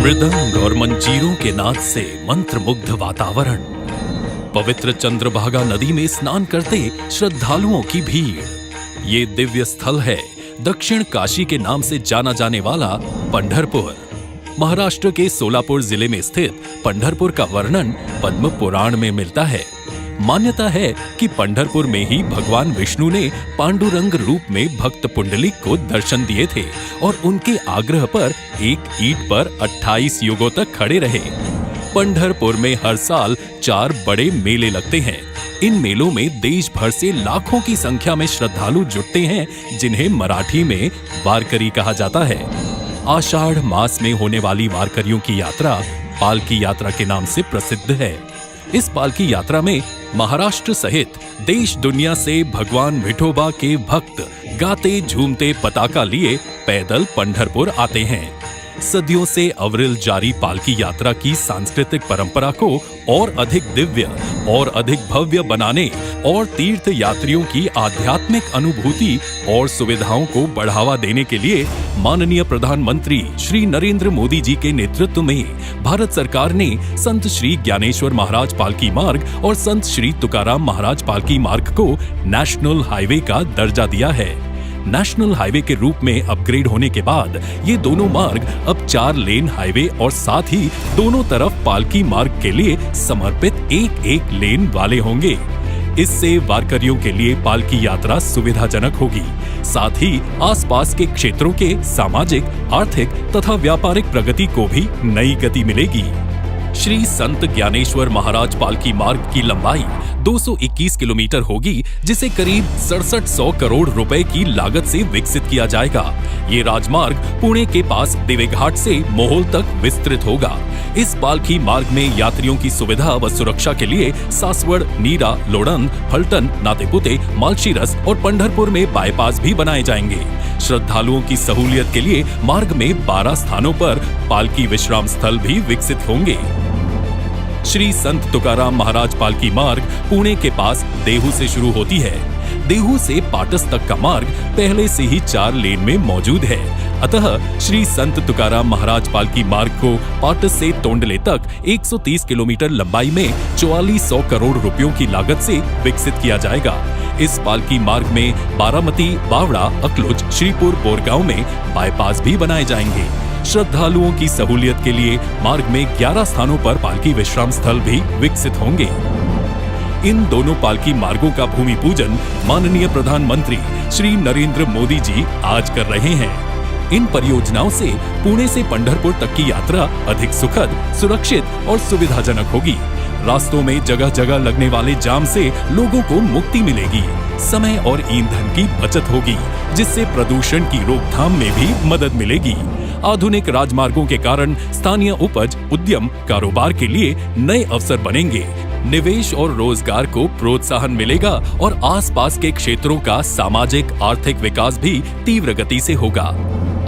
मृदंग और मंजीरों के नाद से मंत्रमुग्ध वातावरण, पवित्र चंद्रभागा नदी में स्नान करते श्रद्धालुओं की भीड़। ये दिव्य स्थल है दक्षिण काशी के नाम से जाना जाने वाला पंढरपुर। महाराष्ट्र के सोलापुर जिले में स्थित पंढरपुर का वर्णन पद्म पुराण में मिलता है। मान्यता है कि पंढरपुर में ही भगवान विष्णु ने पांडुरंग रूप में भक्त पुंडलिक को दर्शन दिए थे और उनके आग्रह पर एक ईंट पर 28 युगों तक खड़े रहे। पंढरपुर में हर साल 4 बड़े मेले लगते हैं। इन मेलों में देश भर से लाखों की संख्या में श्रद्धालु जुटते हैं, जिन्हें मराठी में वारकरी कहा जाता है। आषाढ़ मास में होने वाली वारकरियों की यात्रा पालकी यात्रा के नाम से प्रसिद्ध है। इस पालकी यात्रा में महाराष्ट्र सहित देश दुनिया से भगवान विठोबा के भक्त गाते झूमते पताका लिए पैदल पंढरपुर आते हैं। सदियों से अविरल जारी पालकी यात्रा की सांस्कृतिक परंपरा को और अधिक दिव्य और अधिक भव्य बनाने और तीर्थ यात्रियों की आध्यात्मिक अनुभूति और सुविधाओं को बढ़ावा देने के लिए माननीय प्रधानमंत्री श्री नरेंद्र मोदी जी के नेतृत्व में भारत सरकार ने संत श्री ज्ञानेश्वर महाराज पालकी मार्ग और संत श्री तुकाराम महाराज पालकी मार्ग को नेशनल हाईवे का दर्जा दिया है। नेशनल हाईवे के रूप में अपग्रेड होने के बाद ये दोनों मार्ग अब 4 लेन हाईवे और साथ ही दोनों तरफ पालकी मार्ग के लिए समर्पित एक लेन वाले होंगे। इससे वारकरियों के लिए पालकी यात्रा सुविधाजनक होगी। साथ ही आसपास के क्षेत्रों के सामाजिक, आर्थिक तथा व्यापारिक प्रगति को भी नई गति मिलेगी। श्री संत ज्ञानेश्वर महाराज पालकी मार्ग की लंबाई 221 किलोमीटर होगी, जिसे करीब 6700 करोड़ रुपए की लागत से विकसित किया जाएगा। ये राजमार्ग पुणे के पास देवेघाट से मोहोल तक विस्तृत होगा। इस पालकी मार्ग में यात्रियों की सुविधा व सुरक्षा के लिए सासवड़, नीरा, लोड़न, फलटन, नातेपुते, मालशीरस और पंढरपुर में बाईपास भी बनाए जाएंगे। श्रद्धालुओं की सहूलियत के लिए मार्ग में 12 स्थानों पर पालकी विश्राम स्थल भी विकसित होंगे। श्री संत तुकाराम महाराज पालकी मार्ग पुणे के पास देहू से शुरू होती है। देहू से पाटस तक का मार्ग पहले से ही 4 लेन में मौजूद है। अतः श्री संत तुकाराम महाराज पालकी मार्ग को पाटस से तोंडले तक 130 किलोमीटर लंबाई में 4400 करोड़ रुपयों की लागत से विकसित किया जाएगा। इस पालकी मार्ग में बारामती, बावड़ा, अकलुज, श्रीपुर, बोरगांव में बाईपास भी बनाए जाएंगे। श्रद्धालुओं की सहूलियत के लिए मार्ग में 11 स्थानों पर पालकी विश्राम स्थल भी विकसित होंगे। इन दोनों पालकी मार्गों का भूमि पूजन माननीय प्रधानमंत्री श्री नरेंद्र मोदी जी आज कर रहे हैं। इन परियोजनाओं से पुणे से पंढरपुर तक की यात्रा अधिक सुखद, सुरक्षित और सुविधाजनक होगी। रास्तों में जगह जगह लगने वाले जाम से लोगों को मुक्ति मिलेगी। समय और ईंधन की बचत होगी, जिससे प्रदूषण की रोकथाम में भी मदद मिलेगी। आधुनिक राजमार्गों के कारण स्थानीय उपज, उद्यम, कारोबार के लिए नए अवसर बनेंगे। निवेश और रोजगार को प्रोत्साहन मिलेगा और आसपास के क्षेत्रों का सामाजिक, आर्थिक विकास भी तीव्र गति से होगा।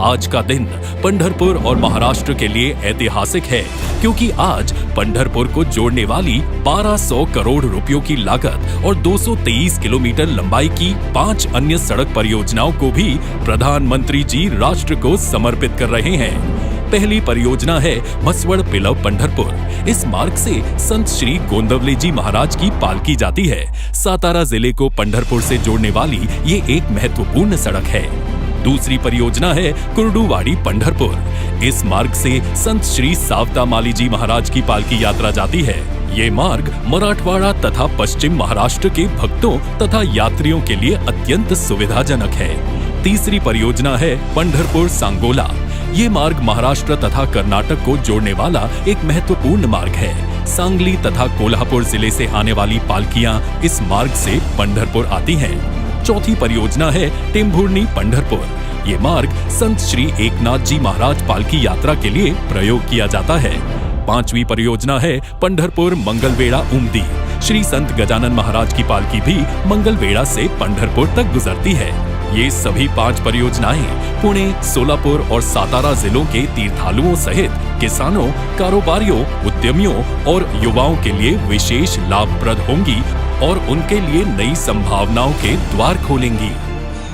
आज का दिन पंढरपुर और महाराष्ट्र के लिए ऐतिहासिक है, क्योंकि आज पंढरपुर को जोड़ने वाली 1200 करोड़ रुपयों की लागत और 223 किलोमीटर लंबाई की 5 अन्य सड़क परियोजनाओं को भी प्रधानमंत्री जी राष्ट्र को समर्पित कर रहे हैं। पहली परियोजना है मसवड़ पिलव पंढरपुर। इस मार्ग से संत श्री गोंदवले जी महाराज की पालकी जाती है। सातारा जिले को पंढरपुर से जोड़ने वाली ये एक महत्वपूर्ण सड़क है। दूसरी परियोजना है कुर्डुवाड़ी पंढरपुर। इस मार्ग से संत श्री सावता माली जी महाराज की पालकी यात्रा जाती है। ये मार्ग मराठवाड़ा तथा पश्चिम महाराष्ट्र के भक्तों तथा यात्रियों के लिए अत्यंत सुविधाजनक है। तीसरी परियोजना है पंढरपुर सांगोला। ये मार्ग महाराष्ट्र तथा कर्नाटक को जोड़ने वाला एक महत्वपूर्ण मार्ग है। सांगली तथा कोल्हापुर जिले से आने वाली पालकियां इस मार्ग से पंढरपुर आती हैं। चौथी परियोजना है टेम्भुर्णी पंढरपुर। ये मार्ग संत श्री एकनाथ जी महाराज पालकी यात्रा के लिए प्रयोग किया जाता है। पांचवी परियोजना है पंढरपुर मंगलवेढ़ा उमदी। श्री संत गजानन महाराज की पालकी भी मंगलवेढ़ा से पंढरपुर तक गुजरती है। ये सभी 5 परियोजनाएं पुणे, सोलापुर और सातारा जिलों के तीर्थालुओं सहित किसानों, कारोबारियों, उद्यमियों और युवाओं के लिए विशेष लाभप्रद होंगी और उनके लिए नई संभावनाओं के द्वार खोलेंगी।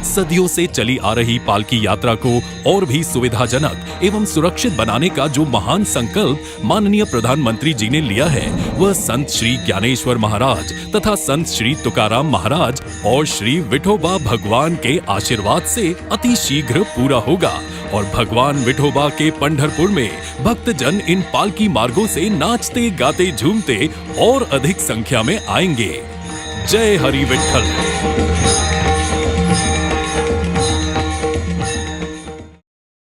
सदियों से चली आ रही पालकी यात्रा को और भी सुविधाजनक एवं सुरक्षित बनाने का जो महान संकल्प माननीय प्रधानमंत्री जी ने लिया है, वह संत श्री ज्ञानेश्वर महाराज तथा संत श्री तुकाराम महाराज और श्री विठोबा भगवान के आशीर्वाद से अति शीघ्र पूरा होगा और भगवान विठोबा के पंढरपुर में भक्तजन इन पालकी मार्गों से नाचते गाते झूमते और अधिक संख्या में आएंगे। जय हरि विठ्ठल।